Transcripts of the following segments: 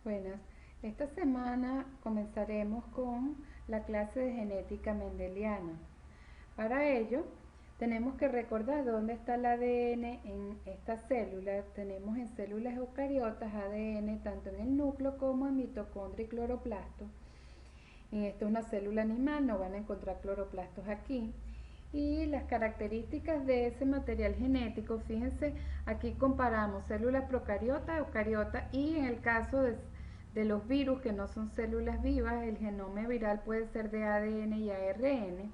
Buenas, esta semana comenzaremos con la clase de genética mendeliana. Para ello, tenemos que recordar dónde está el ADN en esta célula. Tenemos en células eucariotas ADN tanto en el núcleo como en mitocondria y cloroplasto. En esta es una célula animal, no van a encontrar cloroplastos aquí. Y las características de ese material genético, fíjense, aquí comparamos células procariotas, eucariotas, y en el caso de los virus que no son células vivas, el genoma viral puede ser de ADN y ARN.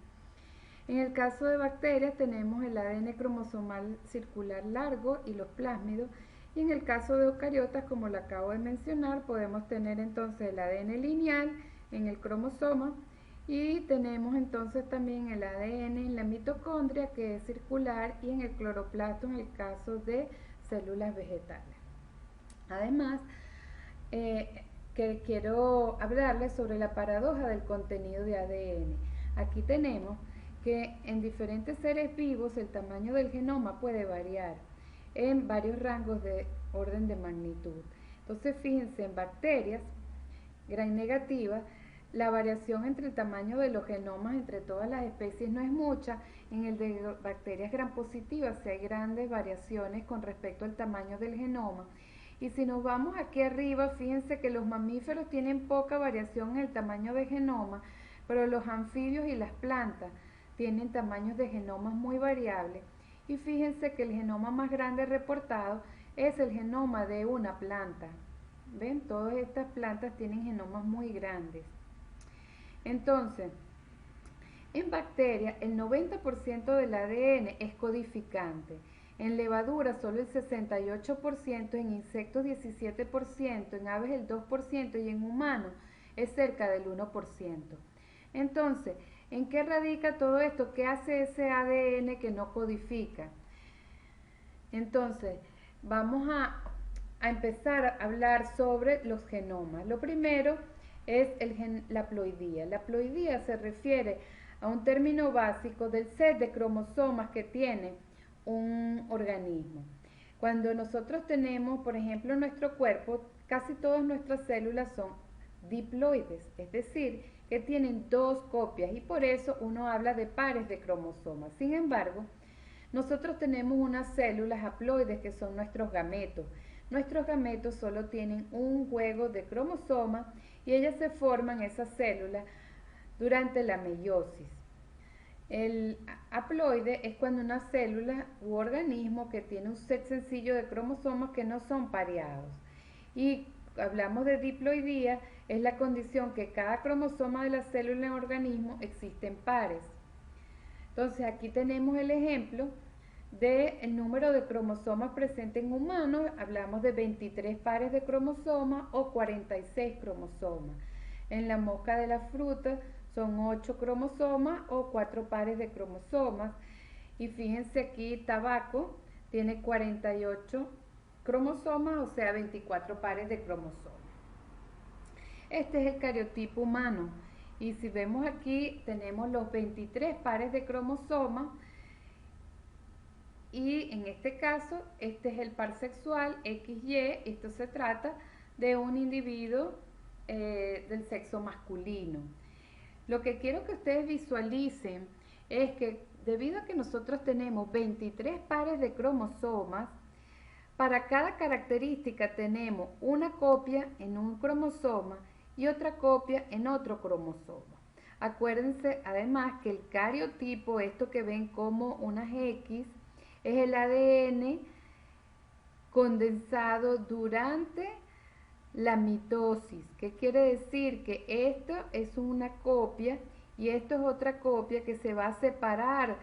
En el caso de bacterias tenemos el ADN cromosomal circular largo y los plásmidos, y en el caso de eucariotas, como lo acabo de mencionar, podemos tener entonces el ADN lineal en el cromosoma, y tenemos entonces también el ADN en la mitocondria, que es circular, y en el cloroplasto en el caso de células vegetales. Además, que quiero hablarles sobre la paradoja del contenido de ADN. Aquí tenemos que en diferentes seres vivos el tamaño del genoma puede variar en varios rangos de orden de magnitud. Entonces, fíjense, en bacterias gran negativa, la variación entre el tamaño de los genomas entre todas las especies no es mucha. En el de bacterias gram positivas sí hay grandes variaciones con respecto al tamaño del genoma. Y si nos vamos aquí arriba, fíjense que los mamíferos tienen poca variación en el tamaño de genoma, pero los anfibios y las plantas tienen tamaños de genomas muy variables. Y fíjense que el genoma más grande reportado es el genoma de una planta. ¿Ven? Todas estas plantas tienen genomas muy grandes. Entonces, en bacterias el 90% del ADN es codificante. En levadura solo el 68%, en insectos 17%, en aves el 2% y en humanos es cerca del 1%. Entonces, ¿en qué radica todo esto? ¿Qué hace ese ADN que no codifica? Entonces, vamos a empezar a hablar sobre los genomas. Lo primero es la ploidía. La ploidía se refiere a un término básico del set de cromosomas que tiene un organismo. Cuando nosotros tenemos, por ejemplo, en nuestro cuerpo, casi todas nuestras células son diploides, es decir, que tienen dos copias, y por eso uno habla de pares de cromosomas. Sin embargo, nosotros tenemos unas células haploides que son nuestros gametos. Nuestros gametos solo tienen un juego de cromosomas y ellas se forman, esas células, durante la meiosis. El haploide es cuando una célula u organismo que tiene un set sencillo de cromosomas que no son pareados. Y hablamos de diploidía, es la condición que cada cromosoma de la célula en organismo existe en pares. Entonces aquí tenemos el ejemplo del número de cromosomas presentes en humanos. Hablamos de 23 pares de cromosomas o 46 cromosomas. En la mosca de la fruta son 8 cromosomas o 4 pares de cromosomas. Y fíjense aquí, tabaco tiene 48 cromosomas, o sea 24 pares de cromosomas. Este es el cariotipo humano. Y si vemos aquí, tenemos los 23 pares de cromosomas. Y en este caso, este es el par sexual XY. Esto se trata de un individuo del sexo masculino. Lo que quiero que ustedes visualicen es que debido a que nosotros tenemos 23 pares de cromosomas, para cada característica tenemos una copia en un cromosoma y otra copia en otro cromosoma. Acuérdense además que el cariotipo, esto que ven como unas X, es el ADN condensado durante la mitosis. ¿Qué quiere decir? Que esto es una copia y esto es otra copia que se va a separar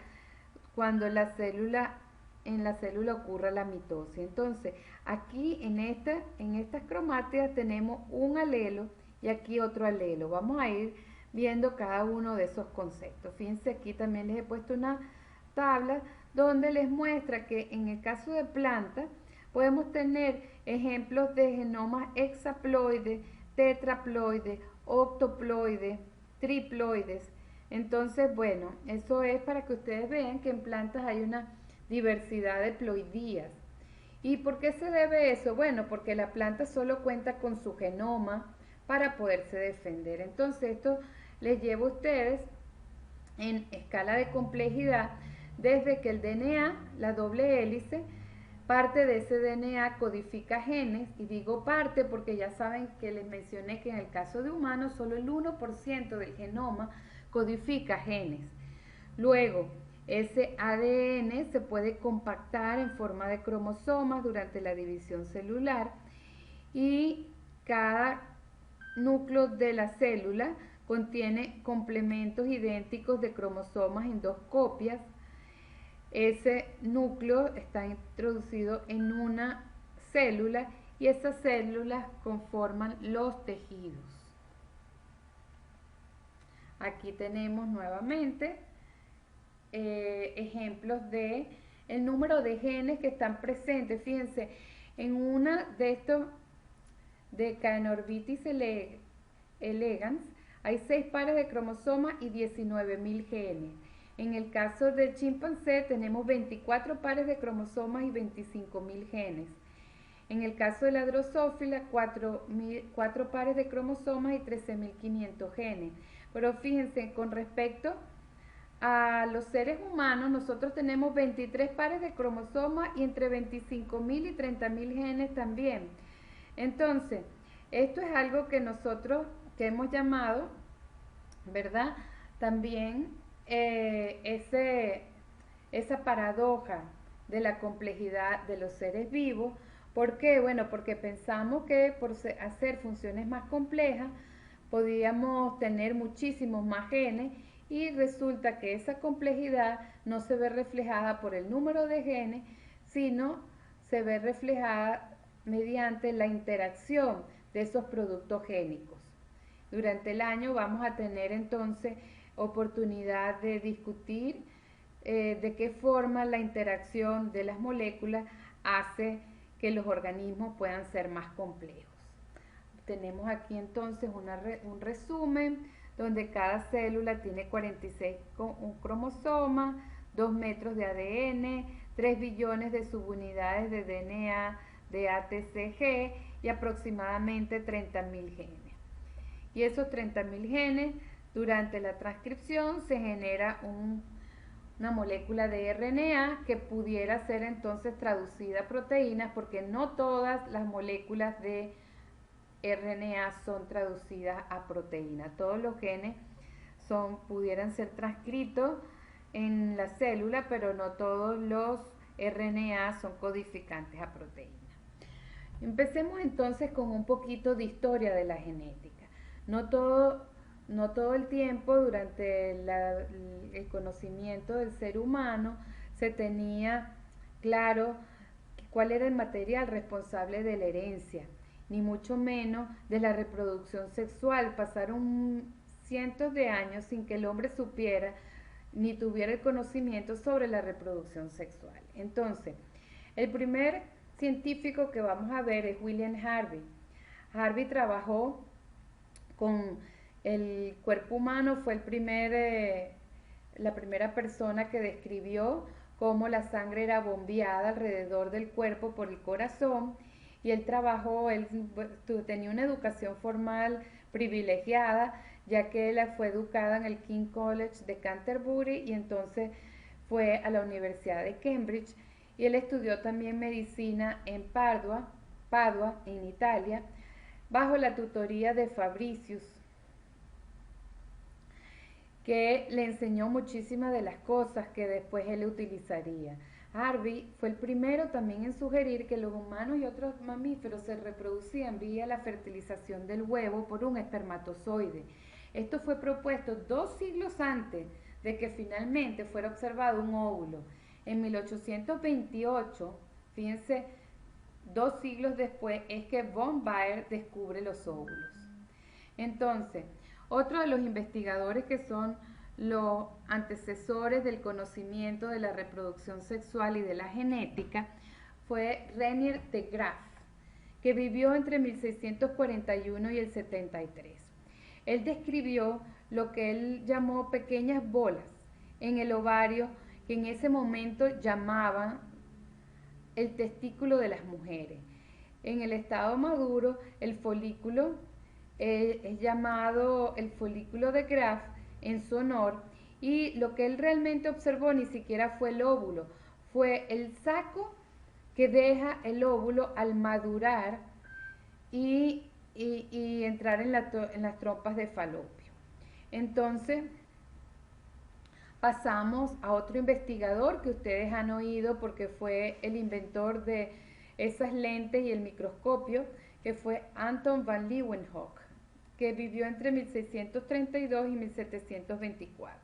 cuando en la célula ocurra la mitosis. Entonces, aquí en estas cromátidas tenemos un alelo y aquí otro alelo. Vamos a ir viendo cada uno de esos conceptos. Fíjense, aquí también les he puesto una tabla donde les muestra que en el caso de plantas podemos tener ejemplos de genomas hexaploides, tetraploides, octoploides, triploides. Entonces, bueno, eso es para que ustedes vean que en plantas hay una diversidad de ploidías. ¿Y por qué se debe eso? Bueno, porque la planta solo cuenta con su genoma para poderse defender. Entonces, esto les lleva a ustedes en escala de complejidad desde que el DNA, la doble hélice, parte de ese DNA codifica genes, y digo parte porque ya saben que les mencioné que en el caso de humanos solo el 1% del genoma codifica genes. Luego, ese ADN se puede compactar en forma de cromosomas durante la división celular, y cada núcleo de la célula contiene complementos idénticos de cromosomas en dos copias. Ese núcleo está introducido en una célula y esas células conforman los tejidos. Aquí tenemos nuevamente ejemplos de el número de genes que están presentes. Fíjense, en una de estos de Caenorhabditis elegans hay 6 pares de cromosomas y 19.000 genes. En el caso del chimpancé tenemos 24 pares de cromosomas y 25.000 genes. En el caso de la drosófila, 4 pares de cromosomas y 13.500 genes. Pero fíjense, con respecto a los seres humanos, nosotros tenemos 23 pares de cromosomas y entre 25.000 y 30.000 genes también. Entonces, esto es algo que nosotros, que hemos llamado, ¿verdad? También esa paradoja de la complejidad de los seres vivos. ¿Por qué? Bueno, porque pensamos que por hacer funciones más complejas podíamos tener muchísimos más genes, y resulta que esa complejidad no se ve reflejada por el número de genes, sino se ve reflejada mediante la interacción de esos productos génicos. Durante el año vamos a tener entonces oportunidad de discutir de qué forma la interacción de las moléculas hace que los organismos puedan ser más complejos. Tenemos aquí entonces un resumen donde cada célula tiene 46 cromosomas, 2 metros de ADN, 3 billones de subunidades de DNA de ATCG y aproximadamente 30.000 genes. Y esos 30.000 genes, durante la transcripción se genera una molécula de RNA que pudiera ser entonces traducida a proteínas, porque no todas las moléculas de RNA son traducidas a proteínas. Todos los genes pudieran ser transcritos en la célula, pero no todos los RNA son codificantes a proteínas. Empecemos entonces con un poquito de historia de la genética. No todo el tiempo durante el conocimiento del ser humano se tenía claro cuál era el material responsable de la herencia, ni mucho menos de la reproducción sexual. Pasaron cientos de años sin que el hombre supiera ni tuviera el conocimiento sobre la reproducción sexual. Entonces, el primer científico que vamos a ver es William Harvey. Harvey trabajó con el cuerpo humano, fue la primera persona que describió cómo la sangre era bombeada alrededor del cuerpo por el corazón, y él tenía una educación formal privilegiada, ya que él fue educada en el King's College de Canterbury y entonces fue a la Universidad de Cambridge, y él estudió también medicina en Padua, en Italia, bajo la tutoría de Fabricius, que le enseñó muchísimas de las cosas que después él utilizaría. Harvey fue el primero también en sugerir que los humanos y otros mamíferos se reproducían vía la fertilización del huevo por un espermatozoide. Esto fue propuesto 2 siglos antes de que finalmente fuera observado un óvulo. En 1828, fíjense, 2 siglos después es que von Baer descubre los óvulos. Entonces, otro de los investigadores que son los antecesores del conocimiento de la reproducción sexual y de la genética fue Renier de Graaf, que vivió entre 1641 y el 73. Él describió lo que él llamó pequeñas bolas en el ovario, que en ese momento llamaban el testículo de las mujeres. En el estado maduro, el folículo es llamado el folículo de Graf en su honor, y lo que él realmente observó ni siquiera fue el óvulo, fue el saco que deja el óvulo al madurar y entrar en las trompas de falopio. Entonces, pasamos a otro investigador que ustedes han oído porque fue el inventor de esas lentes y el microscopio, que fue Anton van Leeuwenhoek, que vivió entre 1632 y 1724.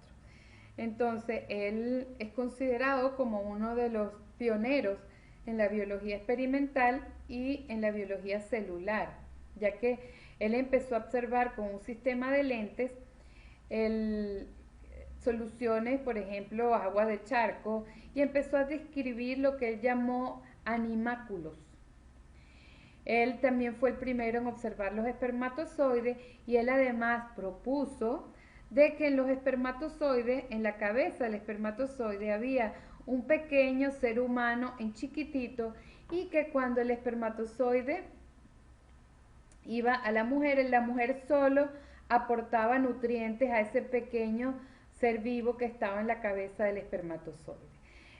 Entonces, él es considerado como uno de los pioneros en la biología experimental y en la biología celular, ya que él empezó a observar con un sistema de lentes soluciones, por ejemplo, agua de charco, y empezó a describir lo que él llamó animáculos. Él también fue el primero en observar los espermatozoides, y él además propuso de que en los espermatozoides, en la cabeza del espermatozoide, había un pequeño ser humano en chiquitito, y que cuando el espermatozoide iba a la mujer solo aportaba nutrientes a ese pequeño ser vivo que estaba en la cabeza del espermatozoide.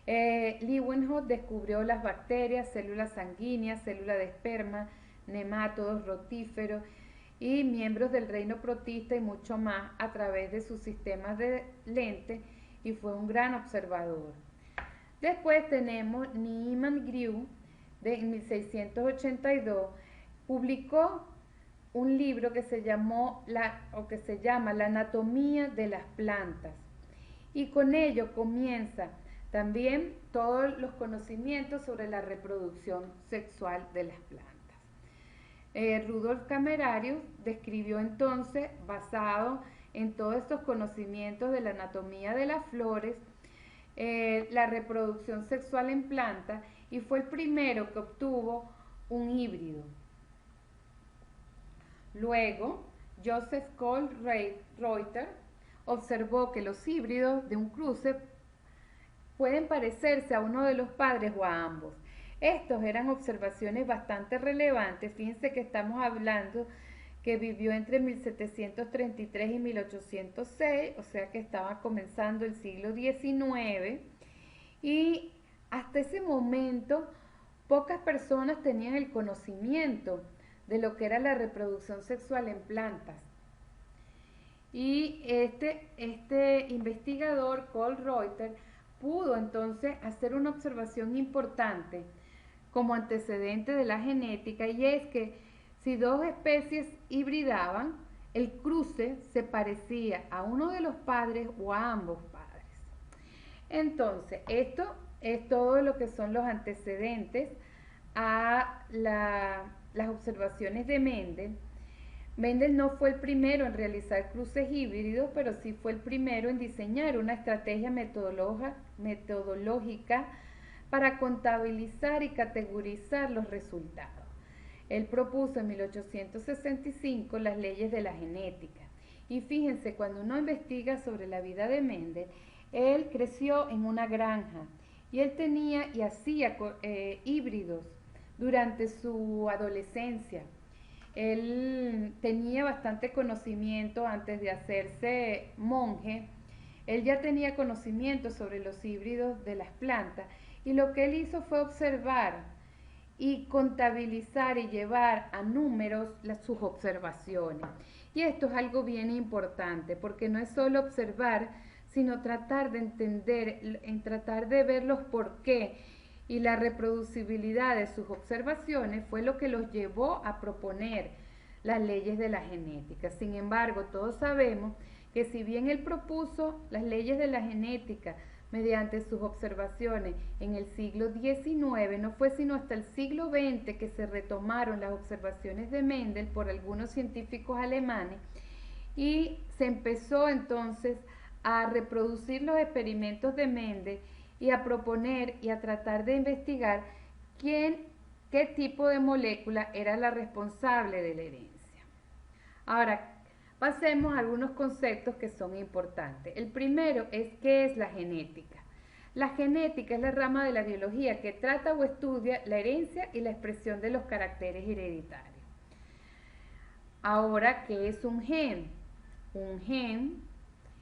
Leeuwenhoek descubrió las bacterias, células sanguíneas, células de esperma, nemátodos, rotíferos y miembros del reino protista y mucho más a través de sus sistemas de lente, y fue un gran observador. Después tenemos Niemann Grew, de 1682, publicó un libro que se llama La anatomía de las plantas, y con ello comienza también todos los conocimientos sobre la reproducción sexual de las plantas. Rudolf Camerarius describió entonces, basado en todos estos conocimientos de la anatomía de las flores, la reproducción sexual en plantas, y fue el primero que obtuvo un híbrido. Luego, Joseph Kohl-Reuter observó que los híbridos de un cruce pueden parecerse a uno de los padres o a ambos. Estos eran observaciones bastante relevantes. Fíjense que estamos hablando que vivió entre 1733 y 1806, o sea que estaba comenzando el siglo XIX, y hasta ese momento pocas personas tenían el conocimiento de lo que era la reproducción sexual en plantas. Y este investigador, Kohl-Reuter, pudo entonces hacer una observación importante como antecedente de la genética, y es que si dos especies hibridaban, el cruce se parecía a uno de los padres o a ambos padres. Entonces, esto es todo lo que son los antecedentes a las observaciones de Mendel. Mendel no fue el primero en realizar cruces híbridos, pero sí fue el primero en diseñar una estrategia metodológica para contabilizar y categorizar los resultados. Él propuso en 1865 las leyes de la genética. Y fíjense, cuando uno investiga sobre la vida de Mendel, él creció en una granja y él tenía y hacía híbridos durante su adolescencia. Él tenía bastante conocimiento antes de hacerse monje. Él ya tenía conocimiento sobre los híbridos de las plantas, y lo que él hizo fue observar y contabilizar y llevar a números sus observaciones. Y esto es algo bien importante, porque no es solo observar, sino tratar de entender, tratar de ver los por qué, y la reproducibilidad de sus observaciones fue lo que los llevó a proponer las leyes de la genética. Sin embargo, todos sabemos que si bien él propuso las leyes de la genética mediante sus observaciones en el siglo XIX, no fue sino hasta el siglo XX que se retomaron las observaciones de Mendel por algunos científicos alemanes, y se empezó entonces a reproducir los experimentos de Mendel y a proponer y a tratar de investigar qué tipo de molécula era la responsable de la herencia. Ahora, pasemos a algunos conceptos que son importantes. El primero es: ¿qué es la genética? La genética es la rama de la biología que trata o estudia la herencia y la expresión de los caracteres hereditarios. Ahora, ¿qué es un gen? Un gen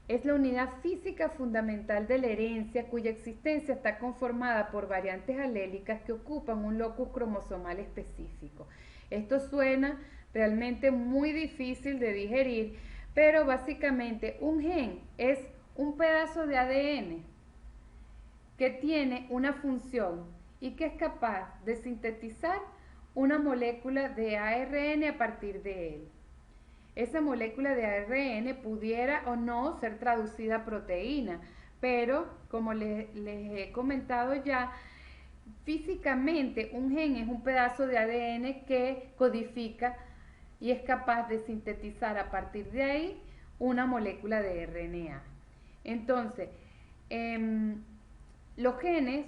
es la unidad física fundamental de la herencia cuya existencia está conformada por variantes alélicas que ocupan un locus cromosomal específico. Esto suena realmente muy difícil de digerir, pero básicamente un gen es un pedazo de ADN que tiene una función y que es capaz de sintetizar una molécula de ARN a partir de él. Esa molécula de ARN pudiera o no ser traducida a proteína, pero como les he comentado ya, físicamente un gen es un pedazo de ADN que codifica y es capaz de sintetizar a partir de ahí una molécula de RNA. Entonces, los genes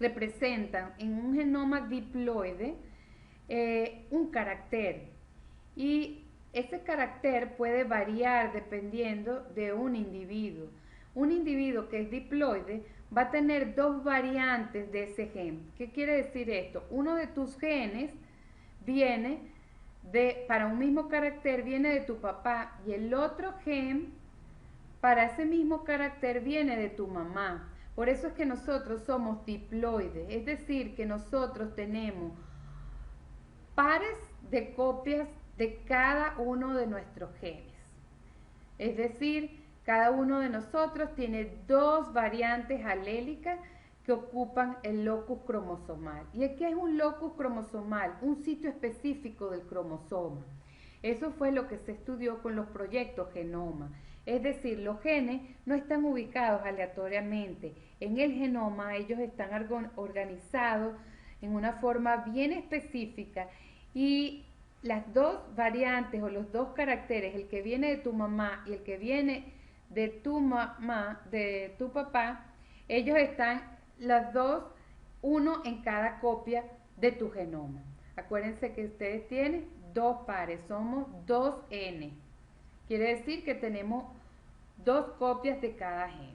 representan en un genoma diploide un carácter y ese carácter puede variar dependiendo de un individuo. Un individuo que es diploide va a tener dos variantes de ese gen. ¿Qué quiere decir esto? Uno de tus genes viene para un mismo carácter viene de tu papá y el otro gen para ese mismo carácter viene de tu mamá. Por eso es que nosotros somos diploides, es decir, que nosotros tenemos pares de copias de cada uno de nuestros genes. Es decir, cada uno de nosotros tiene dos variantes alélicas que ocupan el locus cromosomal. ¿Y qué es un locus cromosomal? Un sitio específico del cromosoma. Eso fue lo que se estudió con los proyectos Genoma. Es decir, los genes no están ubicados aleatoriamente. En el genoma ellos están organizados en una forma bien específica y las dos variantes o los dos caracteres, el que viene de tu mamá y el que viene de tu mamá, de tu papá, ellos están las dos, uno en cada copia de tu genoma. Acuérdense que ustedes tienen dos pares, somos 2N. Quiere decir que tenemos dos copias de cada gen.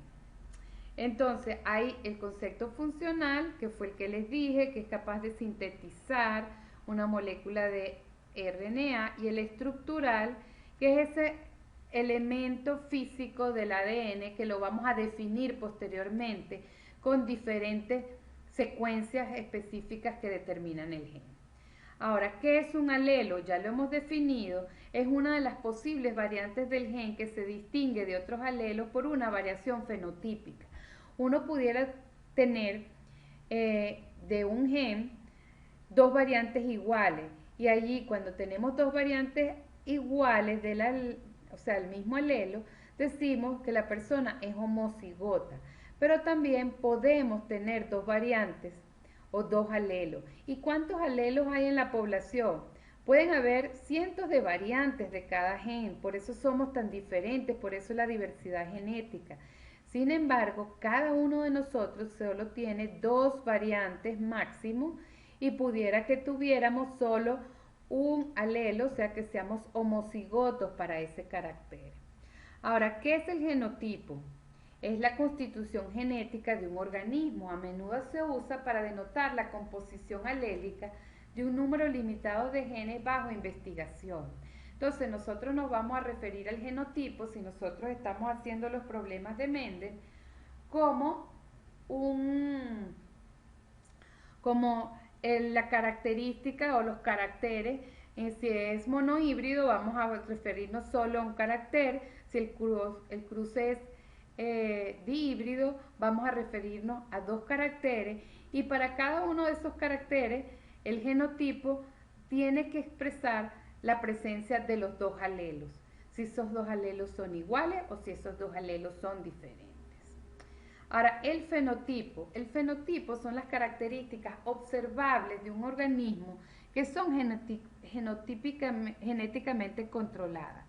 Entonces hay el concepto funcional, que fue el que les dije, que es capaz de sintetizar una molécula de RNA, y el estructural, que es ese elemento físico del ADN que lo vamos a definir posteriormente con diferentes secuencias específicas que determinan el gen. Ahora, ¿qué es un alelo? Ya lo hemos definido, es una de las posibles variantes del gen que se distingue de otros alelos por una variación fenotípica. Uno pudiera tener de un gen dos variantes iguales y allí cuando tenemos dos variantes iguales o sea, el mismo alelo, decimos que la persona es homocigota, pero también podemos tener dos variantes o dos alelos. ¿Y cuántos alelos hay en la población? Pueden haber cientos de variantes de cada gen, por eso somos tan diferentes, por eso la diversidad genética. Sin embargo, cada uno de nosotros solo tiene dos variantes máximo y pudiera que tuviéramos solo un alelo, o sea que seamos homocigotos para ese carácter. Ahora, ¿qué es el genotipo? Es la constitución genética de un organismo. A menudo se usa para denotar la composición alélica de un número limitado de genes bajo investigación. Entonces nosotros nos vamos a referir al genotipo, si nosotros estamos haciendo los problemas de Mendel, como la característica o los caracteres. Si es monohíbrido vamos a referirnos solo a un carácter. Si el cruce es dihíbrido vamos a referirnos a dos caracteres, y para cada uno de esos caracteres el genotipo tiene que expresar la presencia de los dos alelos, si esos dos alelos son iguales o si esos dos alelos son diferentes. Ahora, el fenotipo son las características observables de un organismo que son genéticamente controladas.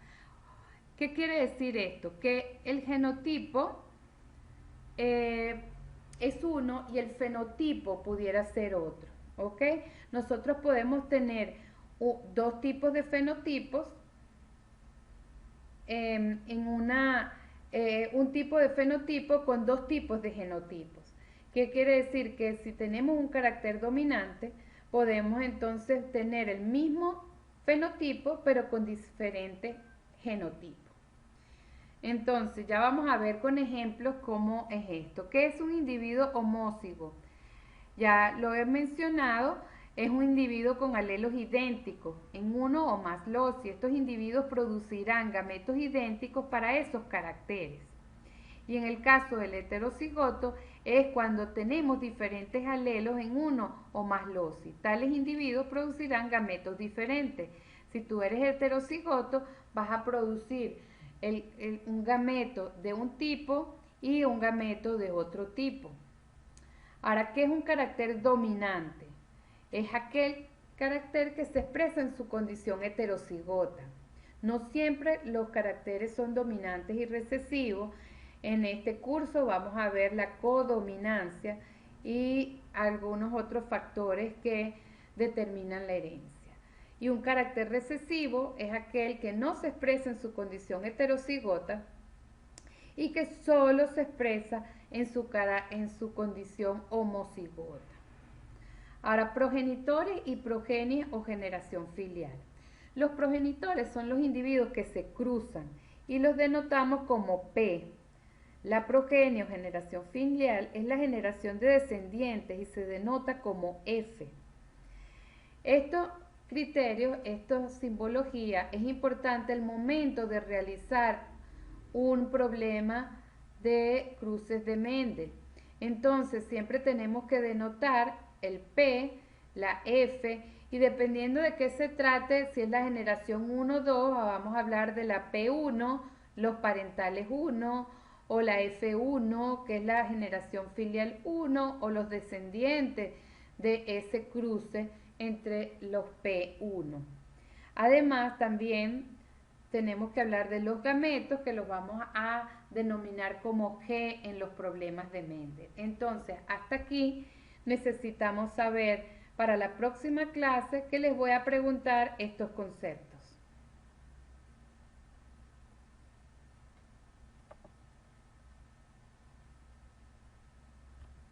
¿Qué quiere decir esto? Que el genotipo es uno y el fenotipo pudiera ser otro, ¿ok? Nosotros podemos tener dos tipos de fenotipos en un tipo de fenotipo con dos tipos de genotipos. ¿Qué quiere decir? Que si tenemos un carácter dominante, podemos entonces tener el mismo fenotipo, pero con diferentes genotipos. Entonces, ya vamos a ver con ejemplos cómo es esto. ¿Qué es un individuo homózigo? Ya lo he mencionado, es un individuo con alelos idénticos en uno o más loci. Estos individuos producirán gametos idénticos para esos caracteres. Y en el caso del heterocigoto es cuando tenemos diferentes alelos en uno o más loci. Tales individuos producirán gametos diferentes. Si tú eres heterocigoto, vas a producir un gameto de un tipo y un gameto de otro tipo. Ahora, ¿qué es un carácter dominante? Es aquel carácter que se expresa en su condición heterocigota. No siempre los caracteres son dominantes y recesivos. En este curso vamos a ver la codominancia y algunos otros factores que determinan la herencia. Y un carácter recesivo es aquel que no se expresa en su condición heterocigota y que solo se expresa en su condición homocigota. Ahora, progenitores y progenie o generación filial. Los progenitores son los individuos que se cruzan y los denotamos como P. La progenie o generación filial es la generación de descendientes y se denota como F. Estos criterios, esta simbología es importante al momento de realizar un problema de cruces de Mendel. Entonces siempre tenemos que denotar el P, la F, y dependiendo de qué se trate, si es la generación 1 o 2, vamos a hablar de la P1, los parentales 1, o la F1, que es la generación filial 1, o los descendientes de ese cruce entre los P1. Además, también tenemos que hablar de los gametos, que los vamos a denominar como G en los problemas de Mendel. Entonces, hasta aquí necesitamos saber para la próxima clase que les voy a preguntar estos conceptos.